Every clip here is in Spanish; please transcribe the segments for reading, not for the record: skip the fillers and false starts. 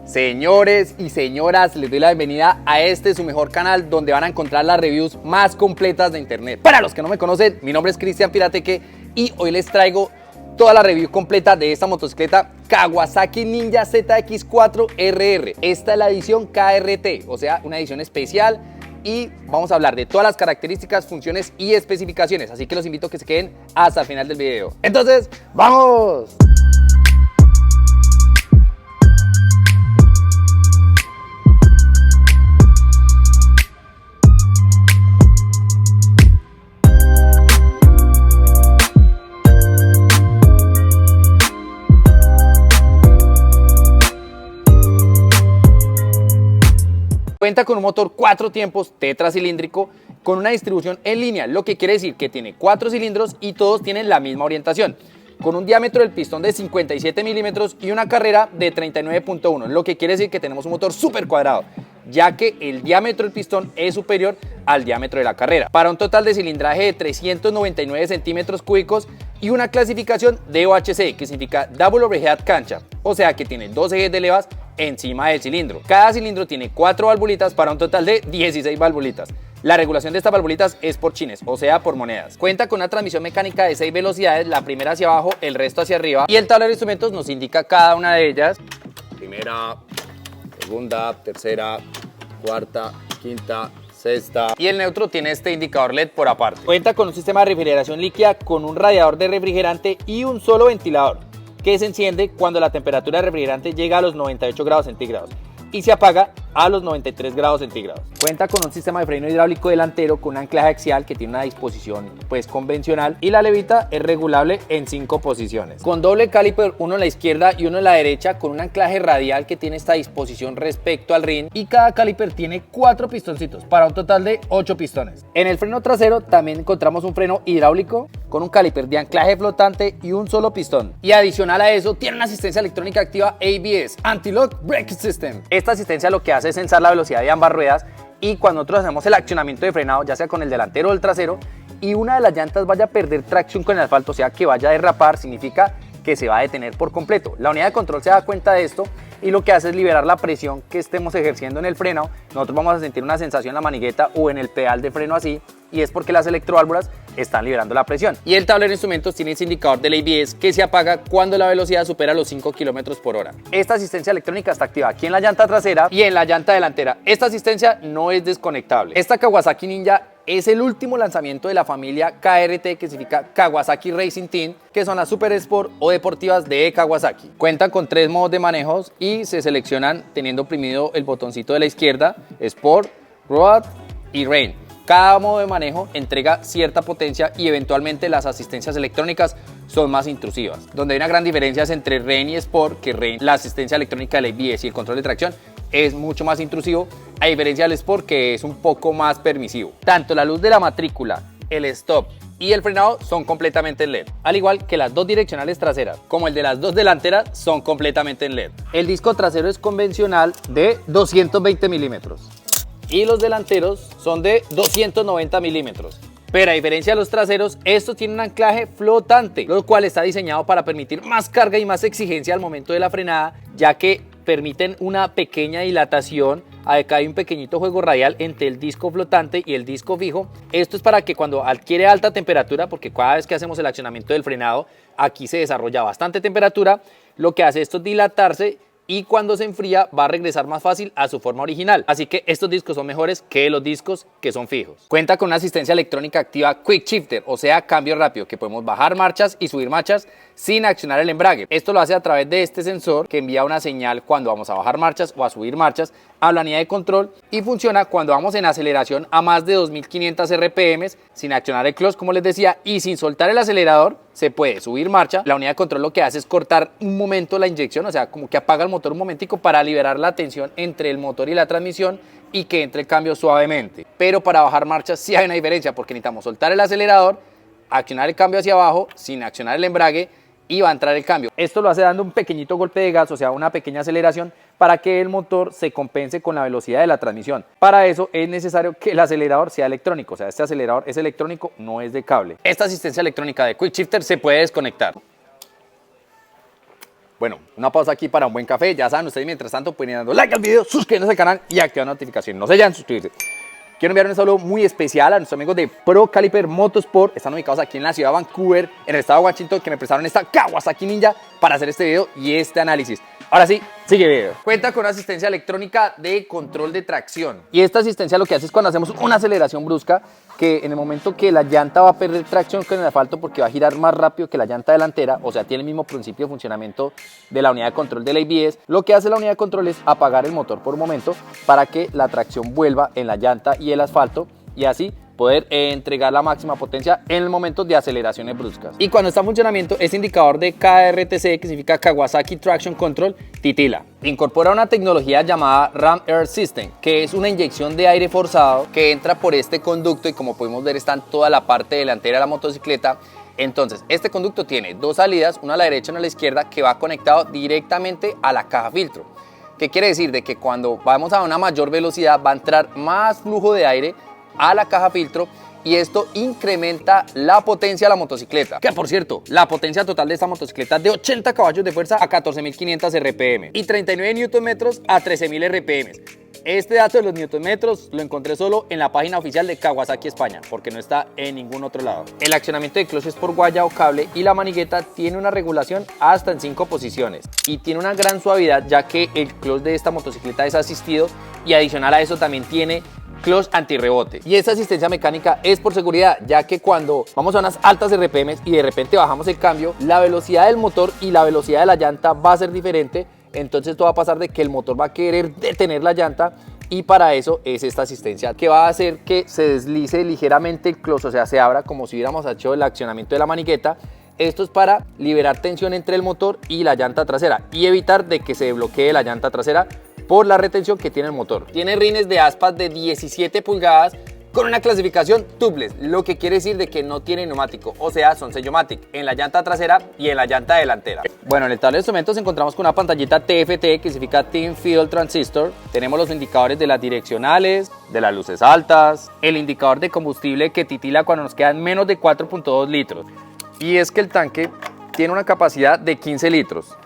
Señores y señoras, les doy la bienvenida a este su mejor canal donde van a encontrar las reviews más completas de internet. Para los que no me conocen, mi nombre es Cristian Pirateque y hoy les traigo toda la review completa de esta motocicleta Kawasaki Ninja ZX4RR. Esta es la edición KRT, o sea, una edición especial, y vamos a hablar de todas las características, funciones y especificaciones, así que los invito a que se queden hasta el final del video. Entonces, ¡vamos! Cuenta con un motor 4 tiempos tetracilíndrico con una distribución en línea, lo que quiere decir que tiene 4 cilindros y todos tienen la misma orientación, con un diámetro del pistón de 57 milímetros y una carrera de 39.1, lo que quiere decir que tenemos un motor súper cuadrado, ya que el diámetro del pistón es superior al diámetro de la carrera, para un total de cilindraje de 399 centímetros cúbicos y una clasificación DOHC, que significa Double Overhead Cancha, o sea que tiene 2 ejes de levas encima del cilindro. Cada cilindro tiene 4 valvulitas para un total de 16 valvulitas. La regulación de estas valvulitas es por chines, o sea por monedas. Cuenta con una transmisión mecánica de 6 velocidades, la primera hacia abajo, el resto hacia arriba, y el tablero de instrumentos nos indica cada una de ellas. Primera, segunda, tercera, cuarta, quinta, sexta, y el neutro tiene este indicador LED por aparte. Cuenta con un sistema de refrigeración líquida con un radiador de refrigerante y un solo ventilador, que se enciende cuando la temperatura del refrigerante llega a los 98 grados centígrados y se apaga a los 93 grados centígrados. Cuenta con un sistema de freno hidráulico delantero con un anclaje axial que tiene una disposición convencional, y la levita es regulable en 5 posiciones. Con doble caliper, uno en la izquierda y uno en la derecha, con un anclaje radial que tiene esta disposición respecto al rin, y cada caliper tiene 4 pistoncitos para un total de 8 pistones. En el freno trasero también encontramos un freno hidráulico con un caliper de anclaje flotante y un solo pistón, y adicional a eso tiene una asistencia electrónica activa ABS, Anti-Lock Brake System. Esta asistencia lo que hace es sensar la velocidad de ambas ruedas, y cuando nosotros hacemos el accionamiento de frenado, ya sea con el delantero o el trasero, y una de las llantas vaya a perder tracción con el asfalto, o sea que vaya a derrapar, significa que se va a detener por completo. La unidad de control se da cuenta de esto y lo que hace es liberar la presión que estemos ejerciendo en el freno. Nosotros vamos a sentir una sensación en la manigueta o en el pedal de freno así, y es porque las electroválvulas están liberando la presión. Y el tablero de instrumentos tiene ese indicador del ABS que se apaga cuando la velocidad supera los 5 km por hora. Esta asistencia electrónica está activa aquí en la llanta trasera y en la llanta delantera. Esta asistencia no es desconectable. Esta Kawasaki Ninja es el último lanzamiento de la familia KRT, que significa Kawasaki Racing Team, que son las Super Sport o deportivas de Kawasaki. Cuentan con 3 modos de manejos y se seleccionan teniendo oprimido el botoncito de la izquierda: Sport, Road y Rain. Cada modo de manejo entrega cierta potencia y eventualmente las asistencias electrónicas son más intrusivas. Donde hay una gran diferencia es entre Rain y Sport, que Rain, la asistencia electrónica del ABS y el control de tracción, es mucho más intrusivo, a diferencia del Sport, que es un poco más permisivo. Tanto la luz de la matrícula, el stop y el frenado son completamente en LED, al igual que las 2 direccionales traseras, como el de las 2 delanteras, son completamente en LED. El disco trasero es convencional de 220 milímetros. Y los delanteros son de 290 milímetros. Pero a diferencia de los traseros, estos tienen un anclaje flotante, lo cual está diseñado para permitir más carga y más exigencia al momento de la frenada, ya que permiten una pequeña dilatación. Acá hay un pequeñito juego radial entre el disco flotante y el disco fijo. Esto es para que cuando adquiere alta temperatura, porque cada vez que hacemos el accionamiento del frenado, aquí se desarrolla bastante temperatura, lo que hace esto es dilatarse, y cuando se enfría va a regresar más fácil a su forma original. Así que estos discos son mejores que los discos que son fijos. Cuenta con una asistencia electrónica activa Quick Shifter, o sea cambio rápido, que podemos bajar marchas y subir marchas sin accionar el embrague. Esto lo hace a través de este sensor que envía una señal cuando vamos a bajar marchas o a subir marchas a la unidad de control, y funciona cuando vamos en aceleración a más de 2500 RPM sin accionar el clutch, como les decía, y sin soltar el acelerador se puede subir marcha. La unidad de control lo que hace es cortar un momento la inyección, o sea, como que apaga el motor un momentico para liberar la tensión entre el motor y la transmisión y que entre el cambio suavemente. Pero para bajar marchas sí hay una diferencia, porque necesitamos soltar el acelerador, accionar el cambio hacia abajo sin accionar el embrague, y va a entrar el cambio. Esto lo hace dando un pequeñito golpe de gas, o sea, una pequeña aceleración, para que el motor se compense con la velocidad de la transmisión. Para eso es necesario que el acelerador sea electrónico, o sea, este acelerador es electrónico, no es de cable. Esta asistencia electrónica de Quick Shifter se puede desconectar. Bueno, una pausa aquí para un buen café. Ya saben, ustedes mientras tanto pueden ir dando like al video, suscribiéndose al canal y activando notificaciones. No se vayan, suscribirse. Quiero enviar un saludo muy especial a nuestros amigos de Pro Caliper Motorsport. Están ubicados aquí en la ciudad de Vancouver, en el estado de Washington, que me prestaron esta Kawasaki Ninja para hacer este video y este análisis. Ahora sí, sigue el video. Cuenta con una asistencia electrónica de control de tracción. Y esta asistencia lo que hace es cuando hacemos una aceleración brusca, que en el momento que la llanta va a perder tracción con el asfalto porque va a girar más rápido que la llanta delantera, o sea, tiene el mismo principio de funcionamiento de la unidad de control del ABS, lo que hace la unidad de control es apagar el motor por un momento para que la tracción vuelva en la llanta y el asfalto y así poder entregar la máxima potencia en el momento de aceleraciones bruscas. Y cuando está en funcionamiento, este indicador de KRTC, que significa Kawasaki Traction Control, titila. Incorpora una tecnología llamada Ram Air System, que es una inyección de aire forzado que entra por este conducto y como podemos ver está en toda la parte delantera de la motocicleta. Entonces, este conducto tiene dos salidas, una a la derecha y una a la izquierda, que va conectado directamente a la caja filtro. ¿Qué quiere decir? De que cuando vamos a una mayor velocidad va a entrar más flujo de aire a la caja filtro y esto incrementa la potencia de la motocicleta, que por cierto, la potencia total de esta motocicleta es de 80 caballos de fuerza a 14.500 RPM y 39 Nm a 13.000 RPM. Este dato de los Nm lo encontré solo en la página oficial de Kawasaki España, porque no está en ningún otro lado. El accionamiento de clutch es por guaya o cable y la manigueta tiene una regulación hasta en 5 posiciones y tiene una gran suavidad, ya que el clutch de esta motocicleta es asistido y adicional a eso también tiene clutch antirrebote. Y esta asistencia mecánica es por seguridad, ya que cuando vamos a unas altas RPM y de repente bajamos el cambio, la velocidad del motor y la velocidad de la llanta va a ser diferente. Entonces esto va a pasar de que el motor va a querer detener la llanta y para eso es esta asistencia que va a hacer que se deslice ligeramente el clutch, o sea, se abra como si hubiéramos hecho el accionamiento de la manigueta. Esto es para liberar tensión entre el motor y la llanta trasera y evitar de que se bloquee la llanta trasera por la retención que tiene el motor. Tiene rines de aspas de 17 pulgadas con una clasificación tubeless, lo que quiere decir de que no tiene neumático, o sea, son sellomatic en la llanta trasera y en la llanta delantera. Bueno, en el tablero de instrumentos encontramos con una pantallita TFT que significa Thin Field Transistor. Tenemos los indicadores de las direccionales, de las luces altas, el indicador de combustible que titila cuando nos quedan menos de 4.2 litros. Y es que el tanque tiene una capacidad de 15 litros.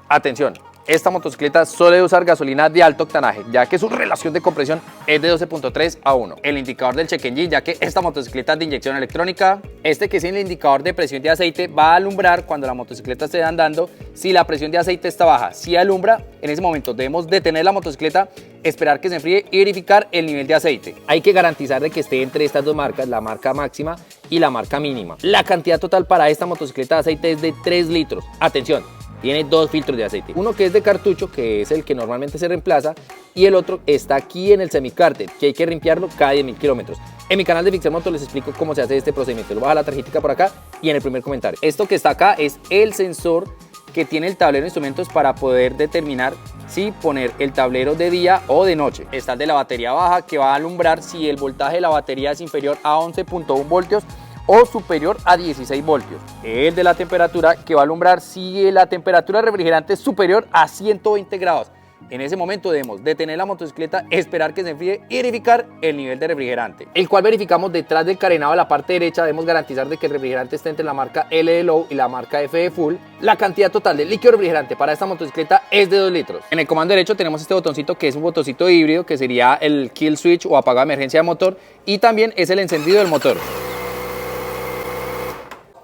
Atención. Esta motocicleta suele usar gasolina de alto octanaje, ya que su relación de compresión es de 12.3 a 1. El indicador del check engine, ya que esta motocicleta es de inyección electrónica. Este que es el indicador de presión de aceite va a alumbrar cuando la motocicleta esté andando si la presión de aceite está baja. Si alumbra, en ese momento debemos detener la motocicleta, esperar que se enfríe y verificar el nivel de aceite. Hay que garantizar de que esté entre estas dos marcas, la marca máxima y la marca mínima. La cantidad total para esta motocicleta de aceite es de 3 litros. Atención. Tiene dos filtros de aceite, uno que es de cartucho, que es el que normalmente se reemplaza, y el otro está aquí en el semicárter, que hay que limpiarlo cada 10.000 kilómetros. En mi canal de Fixer Moto les explico cómo se hace este procedimiento. Lo baja la tarjetita por acá y en el primer comentario. Esto que está acá es el sensor que tiene el tablero de instrumentos para poder determinar si poner el tablero de día o de noche. Está el de la batería baja, que va a alumbrar si el voltaje de la batería es inferior a 11.1 voltios o superior a 16 voltios. El de la temperatura, que va a alumbrar si la temperatura del refrigerante es superior a 120 grados. En ese momento debemos detener la motocicleta, esperar que se enfríe y verificar el nivel de refrigerante, el cual verificamos detrás del carenado de la parte derecha. Debemos garantizar de que el refrigerante esté entre la marca L de Low y la marca F de Full. La cantidad total de líquido refrigerante para esta motocicleta es de 2 litros. En el comando derecho tenemos este botoncito que es un botoncito híbrido, que sería el kill switch o apagado de emergencia de motor, y también es el encendido del motor.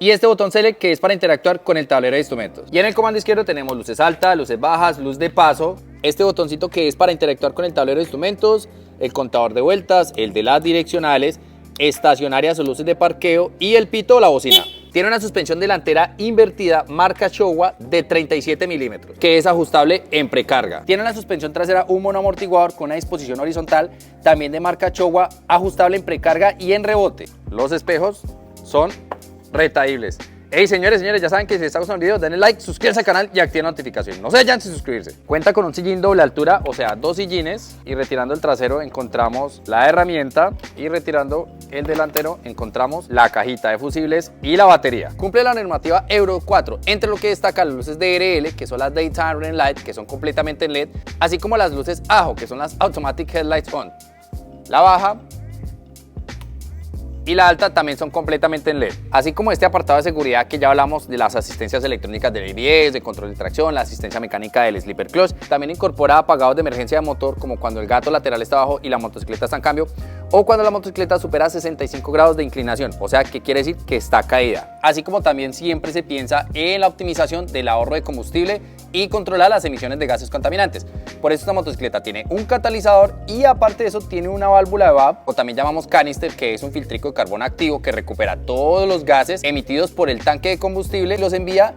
Y este botón Select, que es para interactuar con el tablero de instrumentos. Y en el comando izquierdo tenemos luces altas, luces bajas, luz de paso. Este botoncito que es para interactuar con el tablero de instrumentos, el contador de vueltas, el de las direccionales, estacionarias o luces de parqueo y el pito o la bocina. Tiene una suspensión delantera invertida marca Showa de 37 milímetros, que es ajustable en precarga. Tiene en la suspensión trasera un monoamortiguador con una disposición horizontal, también de marca Showa, ajustable en precarga y en rebote. Los espejos son retaíbles. Hey señores, ya saben que si les ha gustado el video, denle like, suscríbanse al canal y activen notificaciones. No se vayan sin suscribirse. Cuenta con un sillín doble altura, o sea, 2 sillines, y retirando el trasero encontramos la herramienta y retirando el delantero encontramos la cajita de fusibles y la batería. Cumple la normativa Euro 4, entre lo que destacan las luces DRL, que son las Daytime Running Light, que son completamente en LED, así como las luces AJO, que son las Automatic Headlights On. La baja y la alta también son completamente en LED. Así como este apartado de seguridad que ya hablamos de las asistencias electrónicas del ABS, de control de tracción, la asistencia mecánica del slipper clutch, también incorpora apagados de emergencia de motor como cuando el gato lateral está abajo y la motocicleta está en cambio, o cuando la motocicleta supera 65 grados de inclinación, o sea que quiere decir que está caída. Así como también siempre se piensa en la optimización del ahorro de combustible y controlar las emisiones de gases contaminantes. Por eso esta motocicleta tiene un catalizador y aparte de eso tiene una válvula de VAP, o también llamamos canister, que es un filtrico de carbón activo que recupera todos los gases emitidos por el tanque de combustible y los envía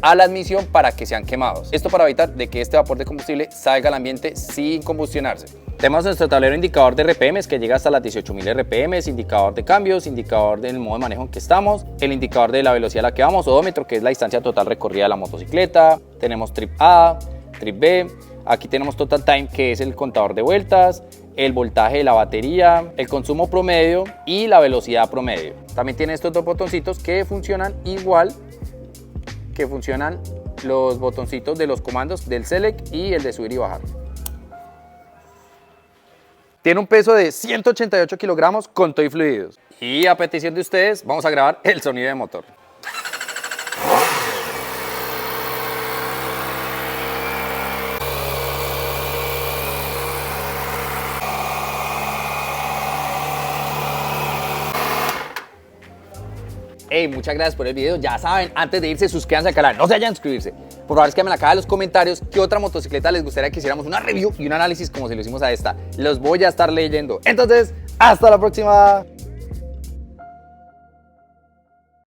a la admisión para que sean quemados. Esto para evitar de que este vapor de combustible salga al ambiente sin combustionarse. Tenemos nuestro tablero indicador de RPMs que llega hasta las 18.000 RPMs, indicador de cambios, indicador del modo de manejo en que estamos, el indicador de la velocidad a la que vamos, odómetro que es la distancia total recorrida de la motocicleta, tenemos trip A, trip B, aquí tenemos total time que es el contador de vueltas, el voltaje de la batería, el consumo promedio y la velocidad promedio. También tiene estos dos botoncitos que funcionan igual que funcionan los botoncitos de los comandos del select y el de subir y bajar. Tiene un peso de 188 kilogramos con todo y fluidos. Y a petición de ustedes vamos a grabar el sonido de motor. Hey, muchas gracias por el video. Ya saben, antes de irse, suscríbanse al canal. No se vayan a suscribirse. Por favor, escríbanme acá en los comentarios qué otra motocicleta les gustaría que hiciéramos una review y un análisis como se lo hicimos a esta. Los voy a estar leyendo. Entonces, hasta la próxima.